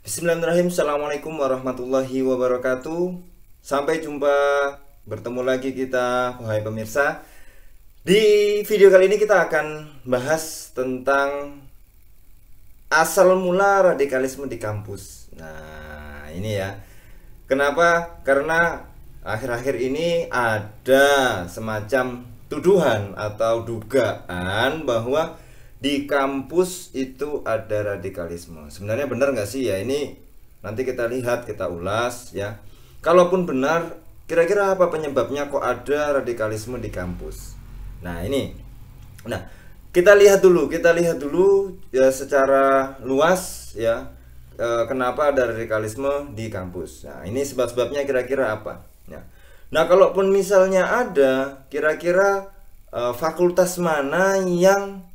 Bismillahirrahmanirrahim. Assalamualaikum warahmatullahi wabarakatuh. Sampai jumpa, bertemu lagi kita, wahai pemirsa. Di video kali ini kita akan bahas tentang asal mula radikalisme di kampus. Nah, ini ya. Kenapa? Karena akhir-akhir ini ada semacam tuduhan atau dugaan bahwa di kampus itu ada radikalisme. Sebenarnya benar nggak sih ya? Ini nanti kita lihat, kita ulas ya. Kalaupun benar, kira-kira apa penyebabnya kok ada radikalisme di kampus? Nah ini, kita lihat dulu ya secara luas ya. Kenapa ada radikalisme di kampus? Nah ini sebab-sebabnya kira-kira apa? Ya. Nah kalaupun misalnya ada, kira-kira fakultas mana yang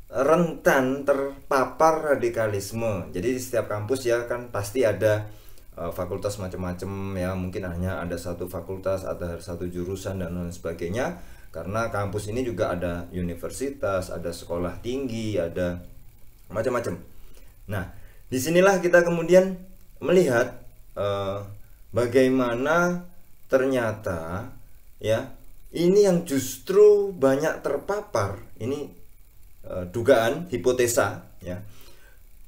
rentan terpapar radikalisme. Jadi di setiap kampus ya kan pasti ada fakultas macam-macam ya, mungkin hanya ada satu fakultas, ada satu jurusan dan lain sebagainya. Karena kampus ini juga ada universitas, ada sekolah tinggi, ada macam-macam. Nah, disinilah kita kemudian melihat bagaimana ternyata ya ini yang justru banyak terpapar ini. Dugaan, hipotesa ya.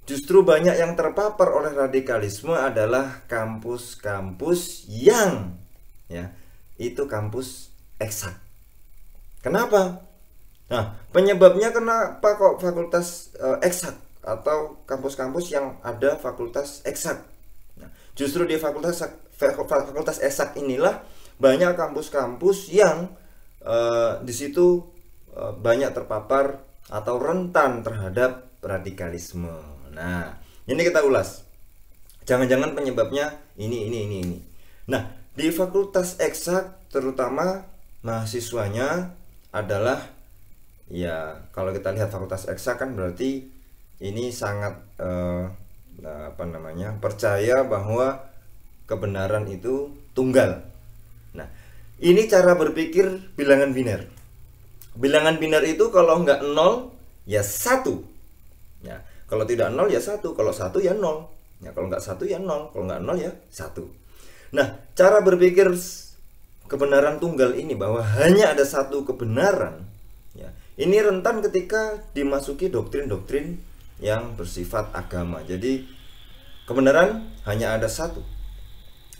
Justru banyak yang terpapar oleh radikalisme adalah kampus-kampus yang ya, itu kampus eksak. Kenapa? Nah, penyebabnya kenapa kok fakultas eksak atau kampus-kampus yang ada fakultas eksak. Nah, justru di fakultas eksak inilah banyak kampus-kampus yang di situ banyak terpapar atau rentan terhadap radikalisme. Nah, ini kita ulas. Jangan-jangan penyebabnya ini. Nah, di fakultas eksak terutama mahasiswanya adalah ya, kalau kita lihat fakultas eksak kan berarti ini sangat percaya bahwa kebenaran itu tunggal. Nah, ini cara berpikir bilangan biner. Bilangan biner itu kalau nggak 0 ya 1 ya, kalau tidak 0 ya 1, kalau 1 ya 0 ya, kalau nggak 1 ya 0, kalau nggak 0 ya 1. Nah, cara berpikir kebenaran tunggal ini, bahwa hanya ada satu kebenaran ya, ini rentan ketika dimasuki doktrin-doktrin yang bersifat agama. Jadi kebenaran hanya ada satu.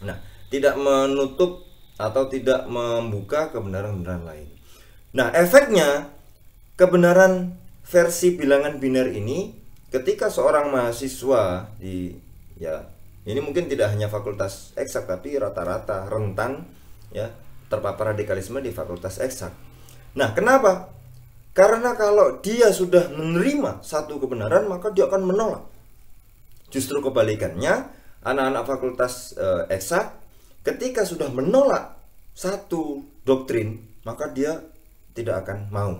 Nah, tidak menutup atau tidak membuka kebenaran-kebenaran lain. Nah, efeknya kebenaran versi bilangan biner ini ketika seorang mahasiswa ini mungkin tidak hanya fakultas eksak tapi rata-rata rentan ya terpapar radikalisme di fakultas eksak. Nah, kenapa? Karena kalau dia sudah menerima satu kebenaran maka dia akan menolak. Justru kebalikannya, anak-anak fakultas eksak ketika sudah menolak satu doktrin maka dia tidak akan mau.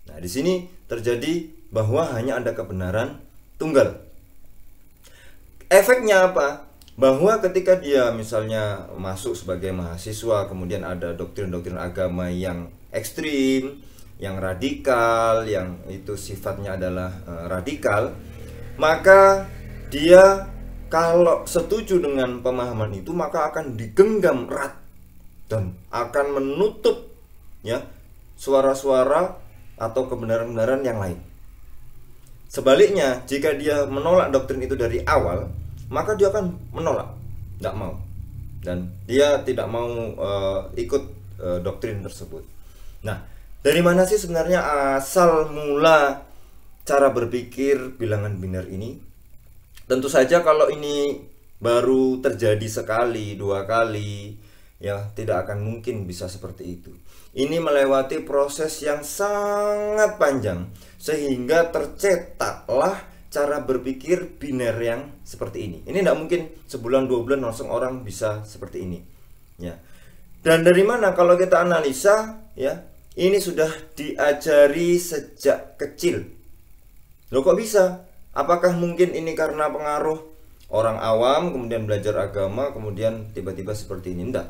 Nah, di sini terjadi bahwa hanya ada kebenaran tunggal. Efeknya apa? Bahwa ketika dia misalnya masuk sebagai mahasiswa, kemudian ada doktrin-doktrin agama yang ekstrim, yang radikal, yang itu sifatnya adalah radikal, maka dia kalau setuju dengan pemahaman itu maka akan digenggam erat dan akan menutup ya suara-suara atau kebenaran-kebenaran yang lain. Sebaliknya, jika dia menolak doktrin itu dari awal, maka dia akan menolak, nggak mau, dan dia tidak mau ikut doktrin tersebut. Nah, dari mana sih sebenarnya asal mula cara berpikir bilangan biner ini? Tentu saja kalau ini baru terjadi sekali, dua kali, ya tidak akan mungkin bisa seperti itu. Ini melewati proses yang sangat panjang sehingga tercetaklah cara berpikir biner yang seperti ini. Ini tidak mungkin sebulan dua bulan langsung orang bisa seperti ini ya. Dan dari mana? Kalau kita analisa ya, ini sudah diajari sejak kecil. Loh kok bisa? Apakah mungkin ini karena pengaruh orang awam kemudian belajar agama kemudian tiba-tiba seperti ini? Enggak.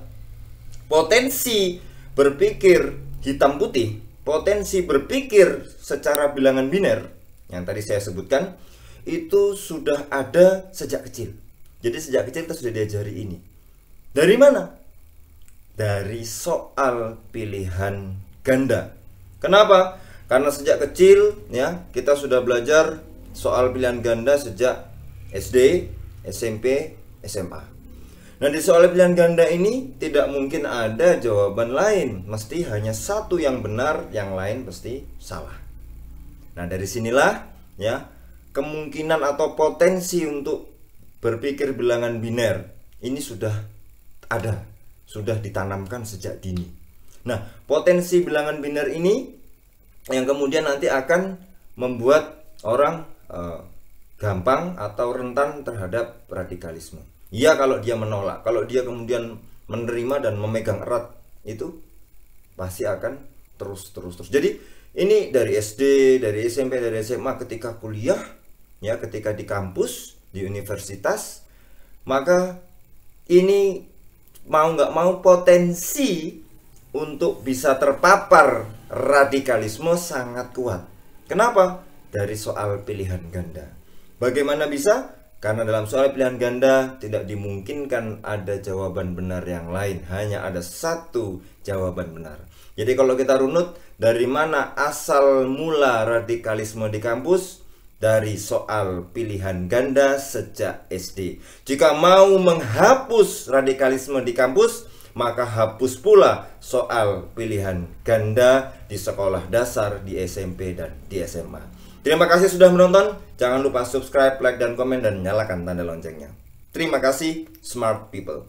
Potensi berpikir hitam putih, potensi berpikir secara bilangan biner yang tadi saya sebutkan, itu sudah ada sejak kecil. Jadi sejak kecil kita sudah diajari ini. Dari mana? Dari soal pilihan ganda. Kenapa? Karena sejak kecil ya kita sudah belajar soal pilihan ganda sejak SD, SMP, SMA. Nah, di soal pilihan ganda ini tidak mungkin ada jawaban lain, mesti hanya satu yang benar, yang lain pasti salah. Nah, dari sinilah ya kemungkinan atau potensi untuk berpikir bilangan biner ini sudah ada, sudah ditanamkan sejak dini. Nah, potensi bilangan biner ini yang kemudian nanti akan membuat orang gampang atau rentan terhadap radikalisme. Ya, kalau dia menolak, kalau dia kemudian menerima dan memegang erat, itu pasti akan terus. Jadi ini dari SD, dari SMP, dari SMA, ketika kuliah, ya ketika di kampus, di universitas, maka ini mau nggak mau potensi untuk bisa terpapar radikalisme sangat kuat. Kenapa? Dari soal pilihan ganda. Bagaimana bisa? Karena dalam soal pilihan ganda tidak dimungkinkan ada jawaban benar yang lain, hanya ada satu jawaban benar. Jadi kalau kita runut, dari mana asal mula radikalisme di kampus? Dari soal pilihan ganda sejak SD. Jika mau menghapus radikalisme di kampus, maka hapus pula soal pilihan ganda di sekolah dasar, di SMP dan di SMA. Terima kasih sudah menonton. Jangan lupa subscribe, like, dan komen, dan nyalakan tanda loncengnya. Terima kasih, smart people.